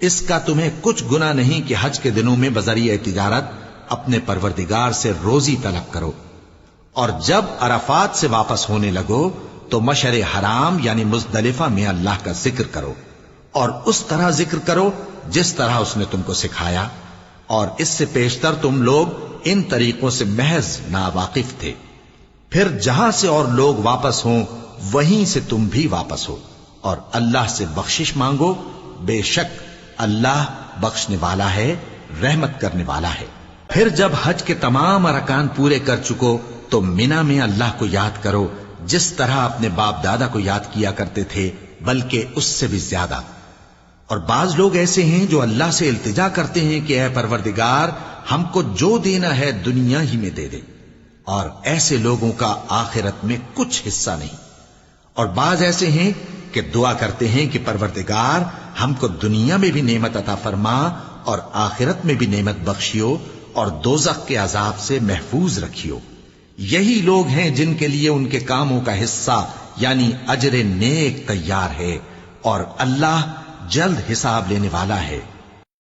اس کا تمہیں کچھ گناہ نہیں کہ حج کے دنوں میں بذریعہ تجارت اپنے پروردگار سے روزی طلب کرو، اور جب عرفات سے واپس ہونے لگو تو مشعر حرام یعنی مزدلفہ میں اللہ کا ذکر کرو، اور اس طرح ذکر کرو جس طرح اس نے تم کو سکھایا، اور اس سے پیشتر تم لوگ ان طریقوں سے محض ناواقف تھے۔ پھر جہاں سے اور لوگ واپس ہوں وہیں سے تم بھی واپس ہو، اور اللہ سے بخشش مانگو، بے شک اللہ بخشنے والا ہے، رحمت کرنے والا ہے۔ پھر جب حج کے تمام ارکان پورے کر چکو تو مینا میں اللہ کو یاد کرو جس طرح اپنے باپ دادا کو یاد کیا کرتے تھے، بلکہ اس سے بھی زیادہ۔ اور بعض لوگ ایسے ہیں جو اللہ سے التجا کرتے ہیں کہ اے پروردگار ہم کو جو دینا ہے دنیا ہی میں دے دے، اور ایسے لوگوں کا آخرت میں کچھ حصہ نہیں۔ اور بعض ایسے ہیں کہ دعا کرتے ہیں کہ پروردگار ہم کو دنیا میں بھی نعمت عطا فرما اور آخرت میں بھی نعمت بخشیو اور دوزخ کے عذاب سے محفوظ رکھیو۔ یہی لوگ ہیں جن کے لیے ان کے کاموں کا حصہ یعنی اجر نیک تیار ہے، اور اللہ جلد حساب لینے والا ہے۔